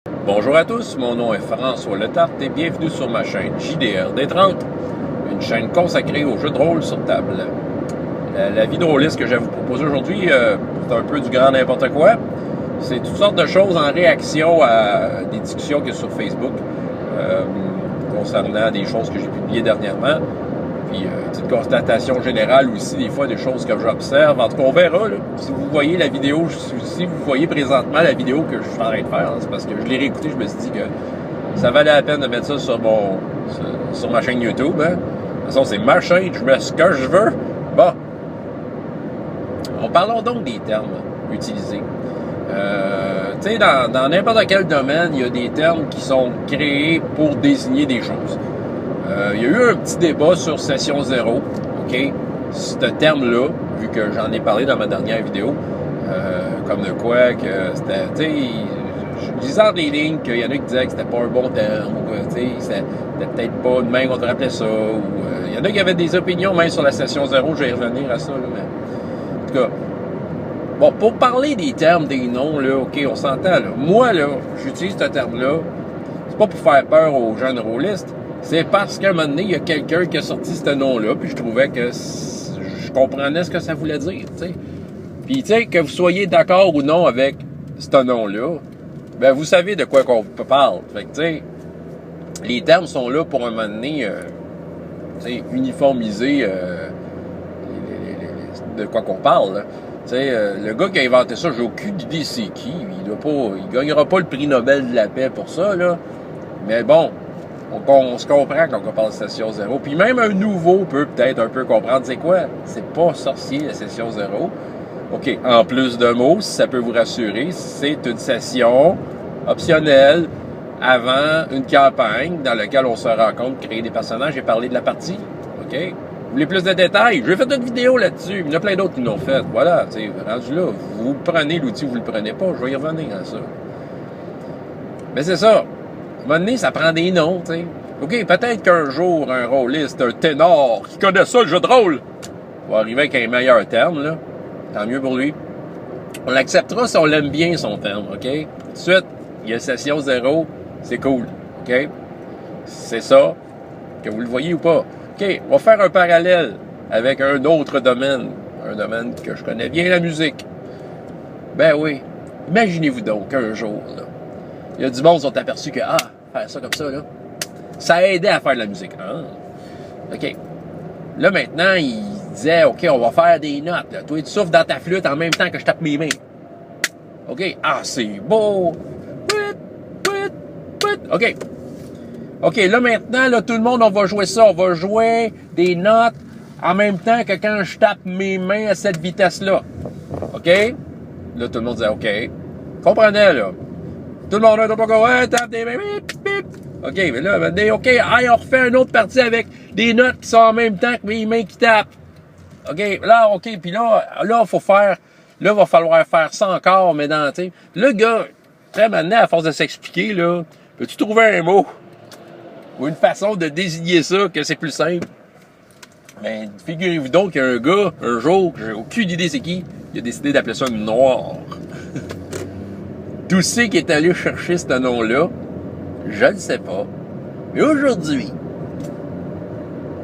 Bonjour à tous, mon nom est François Letarte et bienvenue sur ma chaîne JDR D30, une chaîne consacrée aux jeux de rôle sur table. La vidéo liste que je vais vous proposer aujourd'hui, c'est un peu du grand n'importe quoi. C'est toutes sortes de choses en réaction à des discussions qu'il y a sur Facebook concernant des choses que j'ai publiées dernièrement. Puis, petite constatation générale aussi, des fois, des choses que j'observe. En tout cas, on verra, là. Si vous voyez la vidéo, si vous voyez présentement la vidéo que je suis en train de faire, c'est parce que je l'ai réécouté, je me suis dit que ça valait la peine de mettre ça sur ma chaîne YouTube, hein. De toute façon, c'est ma chaîne, je mets ce que je veux. Bon. Parlons donc des termes utilisés. Tu sais, dans n'importe quel domaine, il y a des termes qui sont créés pour désigner des choses. Il y a eu un petit débat sur Session 0, OK? Ce terme-là, vu que j'en ai parlé dans ma dernière vidéo, comme de quoi que c'était, tu sais, je disais entre les lignes qu'il y en a qui disaient que c'était pas un bon terme, ou tu sais, c'était peut-être pas de même qu'on devrait appeler ça, ou il y en a qui avaient des opinions même sur la Session 0, je vais y revenir à ça, là, mais en tout cas, bon, pour parler des termes, des noms, là, OK, on s'entend, là. Moi, là, j'utilise ce terme-là, c'est pas pour faire peur aux jeunes rôlistes, c'est parce qu'à un moment donné, il y a quelqu'un qui a sorti ce nom-là, puis je trouvais que je comprenais ce que ça voulait dire, tu sais. Puis, tu sais, que vous soyez d'accord ou non avec ce nom-là, ben vous savez de quoi qu'on parle. Fait que, tu sais, les termes sont là pour un moment donné, tu sais, uniformiser de quoi qu'on parle, là. Tu sais, le gars qui a inventé ça, j'ai aucune idée c'est qui. Il gagnera pas le prix Nobel de la paix pour ça, là. Mais bon, on se comprend quand on parle de Session 0. Puis même un nouveau peut peut-être un peu comprendre. C'est quoi? C'est pas sorcier, la Session 0. OK, en plus de mots, si ça peut vous rassurer, c'est une session optionnelle avant une campagne dans laquelle on se rencontre, créer des personnages et parler de la partie. OK? Vous voulez plus de détails? J'ai fait une vidéo là-dessus. Il y en a plein d'autres qui l'ont fait. Voilà, tu sais, rendu là, vous prenez l'outil, vous le prenez pas. Je vais y revenir à ça. Mais c'est ça. À un moment donné, ça prend des noms, tu sais. OK, peut-être qu'un jour, un rôliste, un ténor qui connaît ça, le jeu de rôle, va arriver avec un meilleur terme, là. Tant mieux pour lui. On l'acceptera si on l'aime bien, son terme, OK? Tout de suite, il y a Session 0, c'est cool, OK? C'est ça, que vous le voyez ou pas. OK, on va faire un parallèle avec un autre domaine, un domaine que je connais bien, la musique. Ben oui, imaginez-vous donc un jour, là, il y a du monde qui sont aperçus que, faire ça comme ça, là, ça aidait à faire de la musique. OK. Là, maintenant, il disait, OK, on va faire des notes. Là. Toi, tu souffles dans ta flûte en même temps que je tape mes mains. OK. C'est beau. OK. OK, là, maintenant, là, tout le monde, on va jouer ça. On va jouer des notes en même temps que quand je tape mes mains à cette vitesse-là. OK? Là, tout le monde disait, OK. Comprenez, là. Tout le monde, là, tape des mains. Bip, bip. OK, mais là, OK, on refait une autre partie avec des notes qui sont en même temps que mes mains qui tapent. OK, là, OK, puis là, il va falloir faire ça encore, mais dans, tu sais, le gars, très maintenant, à force de s'expliquer, là, peux-tu trouver un mot ou une façon de désigner ça que c'est plus simple? Mais figurez-vous donc qu'il y a un gars, un jour, j'ai aucune idée c'est qui, il a décidé d'appeler ça noir. Tout ce qui est allé chercher ce nom-là, je ne sais pas. Mais aujourd'hui,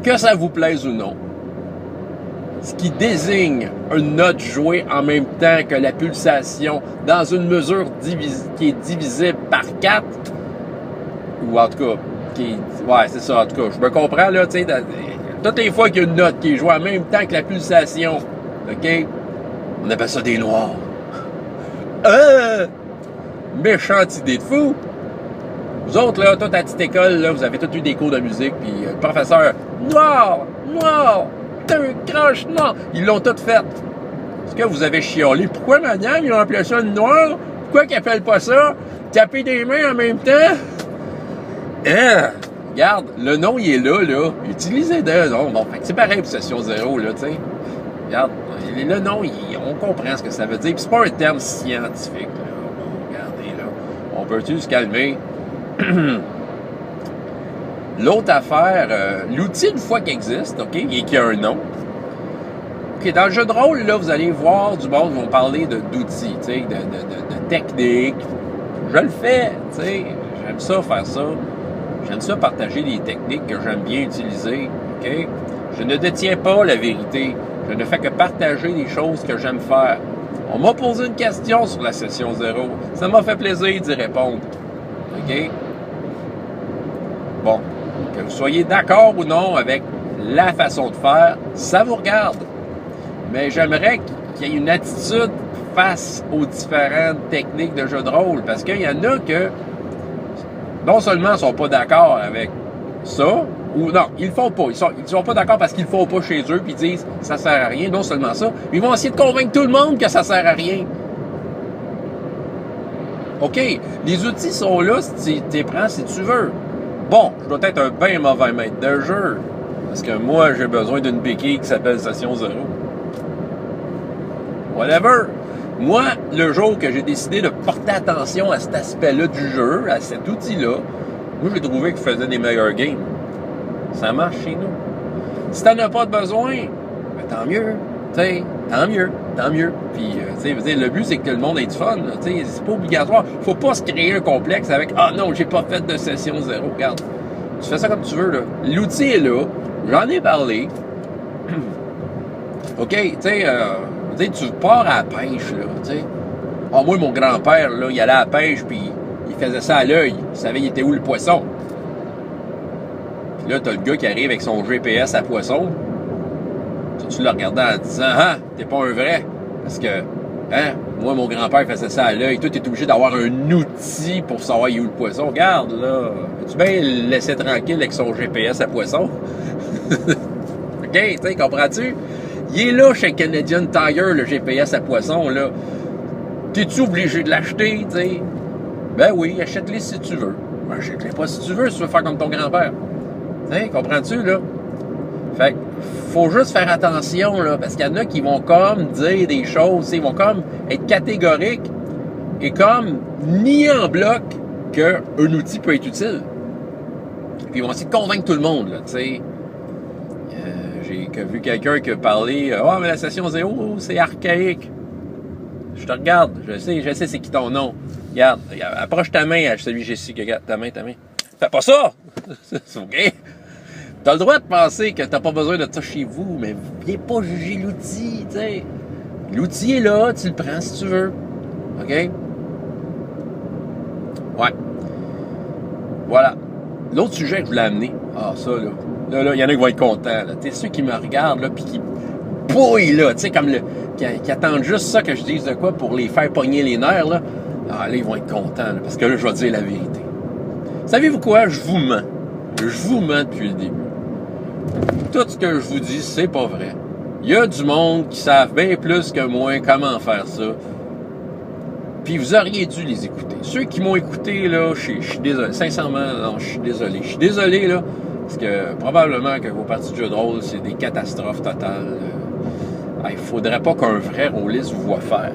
que ça vous plaise ou non, ce qui désigne une note jouée en même temps que la pulsation dans une mesure qui est divisible par 4, ou en tout cas, ouais, c'est ça, en tout cas, je me comprends, là, tu sais, toutes les fois qu'il y a une note qui est jouée en même temps que la pulsation, OK, on appelle ça des noirs. Méchante idée de fou! Vous autres, là, toute à petite école, là, vous avez tous eu des cours de musique, puis le professeur, noir, t'as un croche noir, ils l'ont tout fait. Est-ce que vous avez chiolé? Pourquoi, madame, ils ont appelé ça le noir? Pourquoi qu'ils appellent pas ça? Taper des mains en même temps? Regarde, le nom, il est là. Utilisez-le, non? Bon, fait que c'est pareil pour Session 0, là, tu sais. Regarde, le nom, on comprend ce que ça veut dire, puis c'est pas un terme scientifique, là. Regardez, là. On peut-tu se calmer? L'autre affaire, l'outil, une fois qu'il existe, OK, et qu'il a un nom, OK, dans le jeu de rôle, là, vous allez voir du monde qui vont parler d'outils, tu sais, de techniques, je le fais, tu sais. J'aime ça, faire ça. J'aime ça, partager des techniques que j'aime bien utiliser, OK? Je ne détiens pas la vérité. Je ne fais que partager des choses que j'aime faire. On m'a posé une question sur la session 0. Ça m'a fait plaisir d'y répondre. OK? Bon, que vous soyez d'accord ou non avec la façon de faire, ça vous regarde. Mais j'aimerais qu'il y ait une attitude face aux différentes techniques de jeu de rôle. Parce qu'il y en a que, non seulement ne sont pas d'accord avec ça, ou non, ils le font pas. Ils sont pas d'accord parce qu'ils le font pas chez eux, puis ils disent ça sert à rien, non seulement ça, mais ils vont essayer de convaincre tout le monde que ça sert à rien. OK, les outils sont là si tu les prends si tu veux. Bon, je dois être un bien mauvais maître de jeu, parce que moi, j'ai besoin d'une béquille qui s'appelle Session 0. Whatever. Moi, le jour que j'ai décidé de porter attention à cet aspect-là du jeu, à cet outil-là, moi, j'ai trouvé qu'il faisait des meilleurs games. Ça marche chez nous. Si t'en as pas de besoin, ben, tant mieux. T'sais, tant mieux. Puis, le but, c'est que le monde ait du fun. C'est pas obligatoire. Faut pas se créer un complexe avec « Ah non, j'ai pas fait de session 0. » Regarde, tu fais ça comme tu veux, là. L'outil est là. J'en ai parlé. OK, tu pars à la pêche, là, tu sais. Ah, moi, mon grand-père, là, il allait à la pêche, puis il faisait ça à l'œil. Il savait il était où le poisson. Puis là, t'as le gars qui arrive avec son GPS à poisson. Tu le regardais en disant « Ah, t'es pas un vrai. » Parce que, moi, mon grand-père faisait ça à l'œil. Toi, t'es obligé d'avoir un outil pour savoir il est où le poisson. Regarde, là. Tu bien le laisser tranquille avec son GPS à poisson? OK, tu sais, comprends-tu? Il est là chez Canadian Tire, le GPS à poisson, là. T'es-tu obligé de l'acheter, tu sais? Ben oui, achète-les si tu veux. Ben, achète-les pas si tu veux faire comme ton grand-père. Tu sais, comprends-tu, là? Fait que, faut juste faire attention, là, parce qu'il y en a qui vont comme dire des choses, ils vont comme être catégoriques et comme nier en bloc qu'un outil peut être utile. Puis ils vont essayer de convaincre tout le monde, là, tu sais. J'ai vu quelqu'un qui a parlé « Ah, mais la session 0, c'est archaïque. » Je te regarde, je sais c'est qui ton nom. Regarde, approche ta main à celui Jessica, regarde, ta main. Fais pas ça! C'est OK? T'as le droit de penser que t'as pas besoin de ça chez vous, mais viens pas juger l'outil, tu sais. L'outil est là, tu le prends si tu veux. OK? Ouais. Voilà. L'autre sujet que je voulais amener, ça, là. Là, il y en a qui vont être contents, là. Tu sais, ceux qui me regardent, là, puis qui bouillent, là, tu sais, comme qui attendent juste ça que je dise de quoi pour les faire pogner les nerfs, là. Ah, là, ils vont être contents, là, parce que là, je vais dire la vérité. Savez-vous quoi? Je vous mens. Je vous mens depuis le début. Tout ce que je vous dis, c'est pas vrai. Il y a du monde qui savent bien plus que moi comment faire ça. Puis vous auriez dû les écouter. Ceux qui m'ont écouté, là, je suis désolé. Sincèrement, non, je suis désolé. Je suis désolé, là, parce que probablement que vos parties de jeu de rôle, c'est des catastrophes totales. Il faudrait pas qu'un vrai rôliste vous voit faire.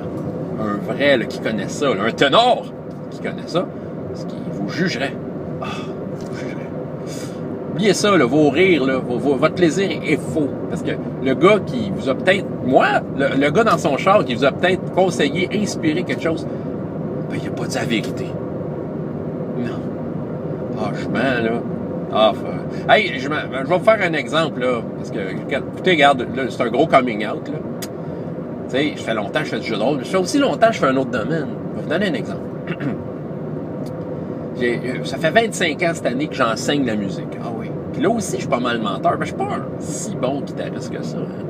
Un vrai, là, qui connaît ça, là, un ténor qui connaît ça, parce qu'il vous jugerait. Vous jugerait. Oubliez ça, là, vos rires, là, votre plaisir est faux. Parce que le gars qui vous a peut-être... Moi, le gars dans son char qui vous a peut-être conseillé, inspiré quelque chose, ben, il n'a pas dit la vérité. Non. Je mens, là. Hey, je vais vous faire un exemple, là. Parce que, écoutez, regarde, là, c'est un gros coming out, là. Tu sais, je fais longtemps que je fais du jeu de rôle. Je fais aussi longtemps que je fais un autre domaine. Je vais vous donner un exemple. Ça fait 25 ans cette année que j'enseigne la musique. Ah oui. Puis là aussi, je suis pas mal menteur. Mais je suis pas un si bon guitariste que ça. Hein.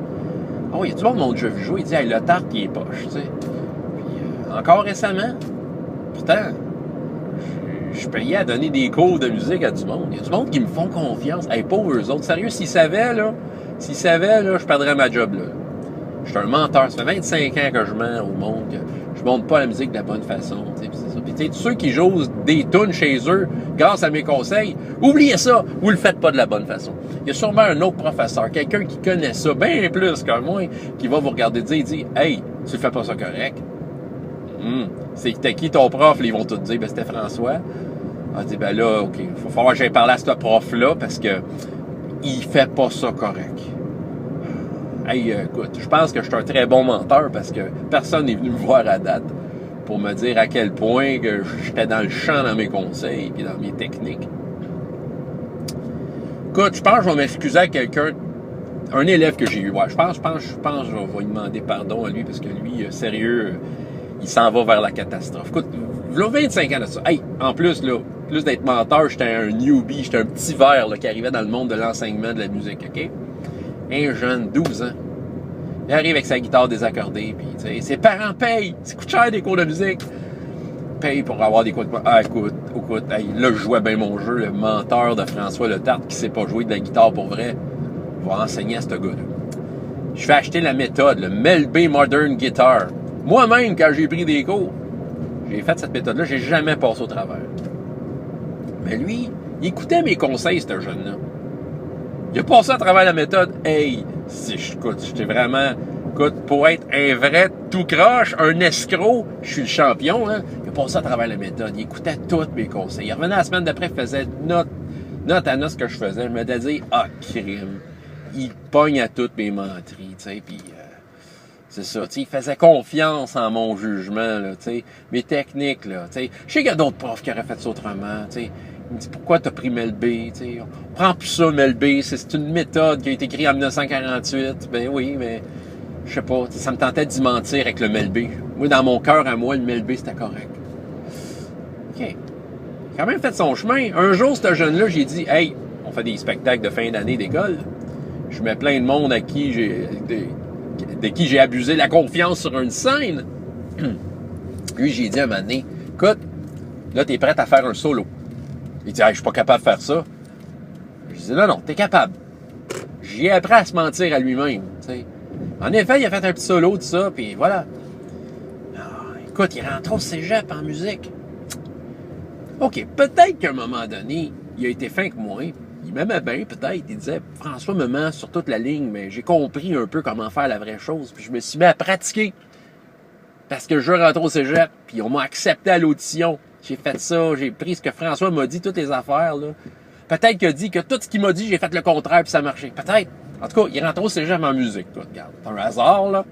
Ah oui, il y a tout le monde qui m'a déjà vu jouer. Il dit, hey, le tarte, il est poche, tu sais. Puis encore récemment, pourtant, je payais à donner des cours de musique à du monde. Il y a du monde qui me font confiance. Hey, pauvres eux autres. Sérieux, s'ils savaient, là, je perdrais ma job, là. Je suis un menteur. Ça fait 25 ans que je mens au monde, que je monte pas la musique de la bonne façon. Puis ceux qui jouent des tunes chez eux grâce à mes conseils, oubliez ça, vous le faites pas de la bonne façon. Il y a sûrement un autre professeur, quelqu'un qui connaît ça bien plus que moi, qui va vous regarder dire, il dit « Hey, tu fais pas ça correct. T'as qui ton prof? » Ils vont tout dire « Ben, c'était François. » On dit « Ben là, OK, il faut falloir que j'aille parler à ce prof-là parce que il fait pas ça correct. » Hey, écoute, je pense que je suis un très bon menteur parce que personne n'est venu me voir à date pour me dire à quel point que j'étais dans le champ dans mes conseils et dans mes techniques. Écoute, je pense que je vais m'excuser à quelqu'un, un élève que j'ai eu. Ouais, je pense que je vais lui demander pardon à lui parce que lui, sérieux, il s'en va vers la catastrophe. Écoute, là, 25 ans de ça. Hey, en plus, là, plus d'être menteur, j'étais un newbie, j'étais un petit verre là, qui arrivait dans le monde de l'enseignement de la musique, OK? Un jeune, 12 ans. Il arrive avec sa guitare désaccordée, puis tu sais, ses parents payent, ça coûte cher des cours de musique. Paye pour avoir des cours de... Ah, écoute, hey, là, je jouais bien mon jeu, le menteur de François Letarte qui sait pas jouer de la guitare pour vrai, va enseigner à ce gars-là. Je fais acheter la méthode, le Melbé Modern Guitar. Moi-même, quand j'ai pris des cours, j'ai fait cette méthode-là, j'ai jamais passé au travers. Mais lui, il écoutait mes conseils, ce jeune-là. Il a passé à travers la méthode. Hey, écoute, j'étais vraiment... Écoute, pour être un vrai tout croche, un escroc, je suis le champion, hein. Il a passé à travers la méthode. Il écoutait tous mes conseils. Il revenait la semaine d'après, il faisait note à note ce que je faisais. Je me disais, crime. Il pogne à toutes mes menteries, tu sais, puis... c'est ça, tu sais, il faisait confiance en mon jugement, là, tu sais, mes techniques, là, tu sais. Je sais qu'il y a d'autres profs qui auraient fait ça autrement, tu sais. Il me dit, pourquoi t'as pris Melbé, tu sais. On prend plus ça, Melbé, c'est une méthode qui a été créée en 1948. Ben oui, mais, je sais pas, ça me tentait d'y mentir avec le Melbé. Moi, dans mon cœur, à moi, le Melbé, c'était correct. OK. Il a quand même fait son chemin. Un jour, ce jeune-là, j'ai dit, hey, on fait des spectacles de fin d'année d'école. Je mets plein de monde à qui de qui j'ai abusé la confiance sur une scène. Lui, j'ai dit à un moment donné, écoute, là, t'es prête à faire un solo. Il dit, hey, je suis pas capable de faire ça. Je dis, non, t'es capable. J'y ai appris à se mentir à lui-même, tu sais. En effet, il a fait un petit solo de ça, puis voilà. Écoute, il rentre au cégep en musique. OK, peut-être qu'à un moment donné, il a été fin que moi. Il m'aimait bien, peut-être. Il disait, François me ment sur toute la ligne, mais j'ai compris un peu comment faire la vraie chose. Puis je me suis mis à pratiquer. Parce que je rentre au cégep, puis on m'a accepté à l'audition. J'ai fait ça, j'ai pris ce que François m'a dit, toutes les affaires, là. Peut-être qu'il a dit que tout ce qu'il m'a dit, j'ai fait le contraire, puis ça marchait. Peut-être. En tout cas, il rentre au cégep en musique, toi, regarde. C'est un hasard, là.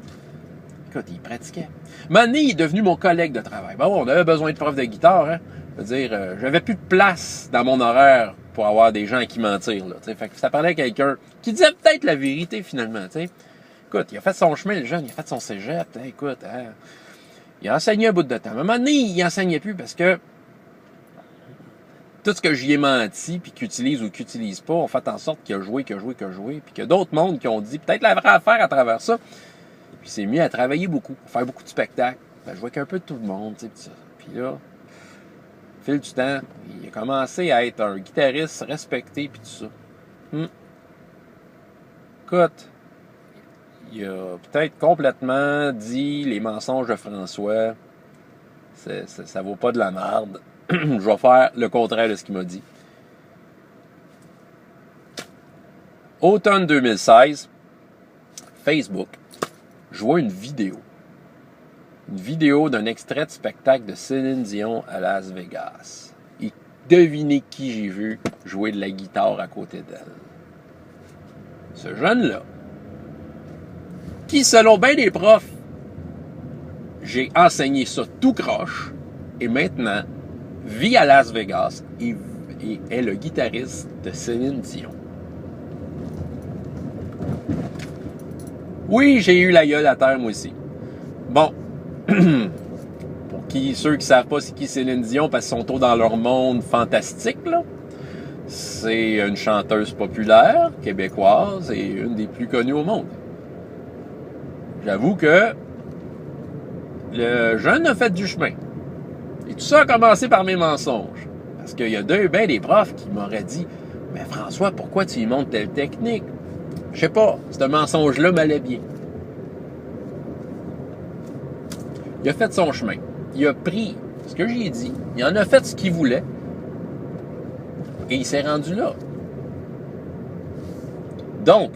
Écoute, il pratiquait. Mané, il est devenu mon collègue de travail. Bon, on avait besoin de profs de guitare, hein. C'est-à-dire, j'avais plus de place dans mon horaire pour avoir des gens à qui mentir, là. T'sais. Fait que ça parlait à quelqu'un qui disait peut-être la vérité, finalement, tu sais. Écoute, il a fait son chemin, le jeune, il a fait son cégep, écoute, hein. Il a enseigné un bout de temps. À un moment donné, il enseignait plus parce que tout ce que j'y ai menti, puis qu'il utilise ou qu'il n'utilise pas, on fait en sorte qu'il a joué, puis qu'il y a d'autres mondes qui ont dit peut-être la vraie affaire à travers ça. Puis il s'est mis à travailler beaucoup, à faire beaucoup de spectacles, à jouer avec un peu de tout le monde, tu sais, puis là, au fil du temps, il a commencé à être un guitariste respecté, puis tout ça. Écoute, il a peut-être complètement dit les mensonges de François. Ça vaut pas de la merde. Je vais faire le contraire de ce qu'il m'a dit. Automne 2016, Facebook, je vois une vidéo. Une vidéo d'un extrait de spectacle de Céline Dion à Las Vegas. Et devinez qui j'ai vu jouer de la guitare à côté d'elle. Ce jeune-là, qui, selon bien des profs, j'ai enseigné ça tout croche, et maintenant, vit à Las Vegas et est le guitariste de Céline Dion. Oui, j'ai eu la gueule à terre, moi aussi. Bon, pour ceux qui savent pas c'est qui Céline Dion, parce qu'ils sont tous dans leur monde fantastique, là, c'est une chanteuse populaire, québécoise, et une des plus connues au monde. J'avoue que le jeune a fait du chemin. Et tout ça a commencé par mes mensonges. Parce qu'il y a des profs qui m'auraient dit « Mais François, pourquoi tu lui montres telle technique? » Je sais pas, ce mensonge-là m'allait bien. Il a fait son chemin. Il a pris ce que j'ai dit. Il en a fait ce qu'il voulait. Et il s'est rendu là. Donc,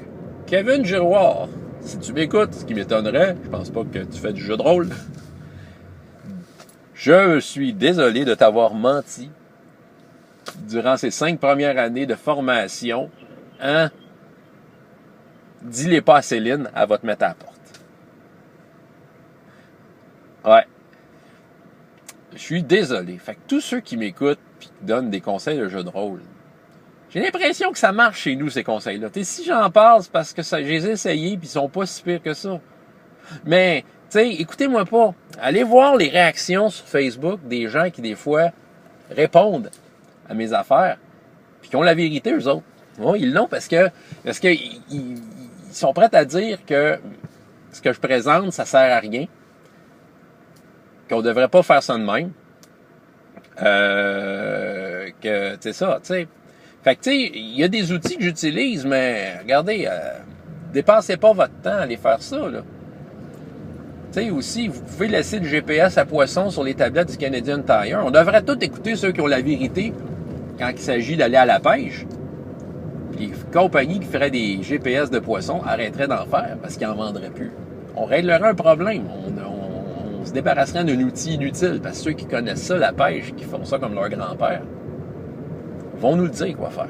Kevin Giroir, si tu m'écoutes, ce qui m'étonnerait, je pense pas que tu fais du jeu de rôle. Je suis désolé de t'avoir menti durant ces 5 premières années de formation. Hein? Dis-les pas à Céline, elle va te mettre à la porte. Ouais. je suis désolé. Fait que tous ceux qui m'écoutent et qui donnent des conseils de jeux de rôle, j'ai l'impression que ça marche chez nous, ces conseils-là. T'sais, si j'en parle, c'est parce que ça, je les ai essayés puis ils sont pas si pires que ça. Mais, tu sais, écoutez-moi pas. Allez voir les réactions sur Facebook des gens qui, des fois, répondent à mes affaires puis qui ont la vérité, eux autres. Bon, ils l'ont parce que ils sont prêts à dire que ce que je présente, ça sert à rien. Qu'on devrait pas faire ça de même. Que, c'est ça, tu sais. Fait que, tu sais, il y a des outils que j'utilise, mais regardez, dépensez pas votre temps à aller faire ça, là. Tu sais, aussi, vous pouvez laisser le GPS à poisson sur les tablettes du Canadian Tire. On devrait tous écouter ceux qui ont la vérité quand il s'agit d'aller à la pêche. Les compagnies qui feraient des GPS de poissons arrêteraient d'en faire parce qu'ils n'en vendraient plus. On réglerait un problème. On se débarrasserait d'un outil inutile parce que ceux qui connaissent ça, la pêche, qui font ça comme leur grand-père, vont nous le dire quoi faire.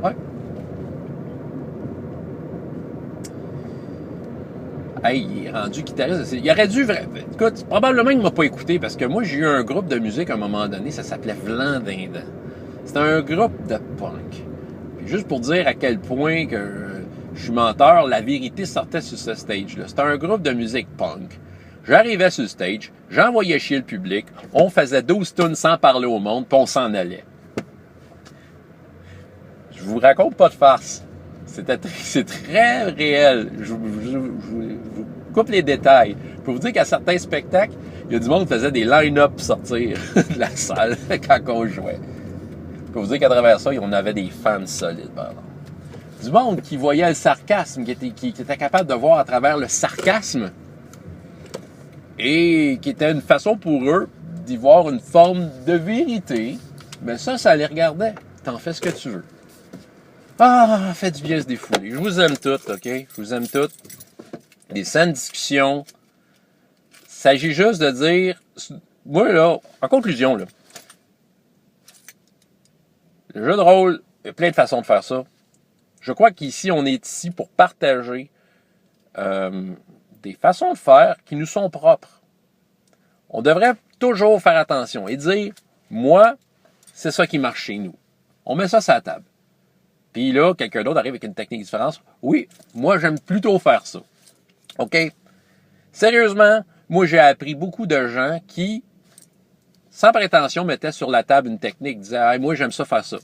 Ouais. Hey, il est rendu guitariste. Il aurait dû... Écoute, probablement il ne m'a pas écouté parce que moi, j'ai eu un groupe de musique à un moment donné, ça s'appelait Vlan Dindon. C'était un groupe de punk. Puis juste pour dire à quel point que je suis menteur, la vérité sortait sur ce stage-là. C'était un groupe de musique punk. J'arrivais sur le stage, j'envoyais chier le public, on faisait 12 tunes sans parler au monde, puis on s'en allait. Je vous raconte pas de farce. C'est très réel. Je vous coupe les détails. Je peux vous dire qu'à certains spectacles, il y a du monde qui faisait des line-up pour sortir de la salle quand on jouait. Je peux vous dire qu'à travers ça, on avait des fans solides, pardon. Du monde qui voyait le sarcasme, qui était capable de voir à travers le sarcasme et qui était une façon pour eux d'y voir une forme de vérité. Mais ça les regardait. T'en fais ce que tu veux. Ah, fait du bien se défouler. Je vous aime toutes, OK? Je vous aime toutes. Des saines discussions. Il s'agit juste de dire... Moi, là, en conclusion, là, le jeu de rôle, il y a plein de façons de faire ça. Je crois qu'ici, on est ici pour partager des façons de faire qui nous sont propres. On devrait toujours faire attention et dire, moi, c'est ça qui marche chez nous. On met ça sur la table. Puis là, quelqu'un d'autre arrive avec une technique différente. Oui, moi, j'aime plutôt faire ça. OK? Sérieusement, moi, j'ai appris beaucoup de gens qui, sans prétention, mettaient sur la table une technique, disaient, hey, moi, j'aime ça faire ça.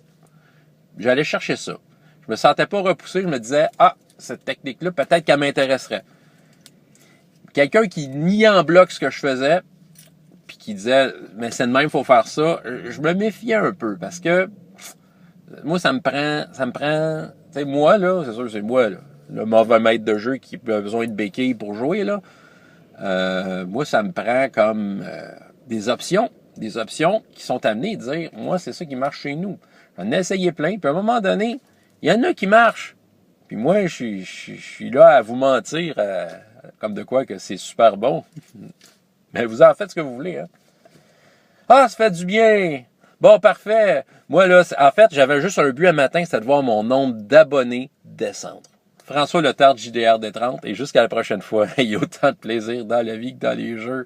J'allais chercher ça. Je me sentais pas repoussé, je me disais, ah, cette technique-là, peut-être qu'elle m'intéresserait. Quelqu'un qui niait en bloc ce que je faisais, puis qui disait, mais c'est de même, il faut faire ça, je me méfiais un peu, parce que moi, ça me prend, tu sais, moi, là, c'est sûr, c'est moi, là, le mauvais maître de jeu qui a besoin de béquilles pour jouer, là. Moi, ça me prend comme des options qui sont amenées à dire, moi, c'est ça qui marche chez nous. J'en ai essayé plein, puis à un moment donné, il y en a qui marchent. Puis moi, je suis là à vous mentir, comme de quoi que c'est super bon. Mais vous en faites ce que vous voulez, hein. Ah, ça fait du bien! Bon, parfait. Moi, là, en fait, j'avais juste un but un matin, c'était de voir mon nombre d'abonnés descendre. François Letarte, JDR des 30, et jusqu'à la prochaine fois, il y a autant de plaisir dans la vie que dans les jeux.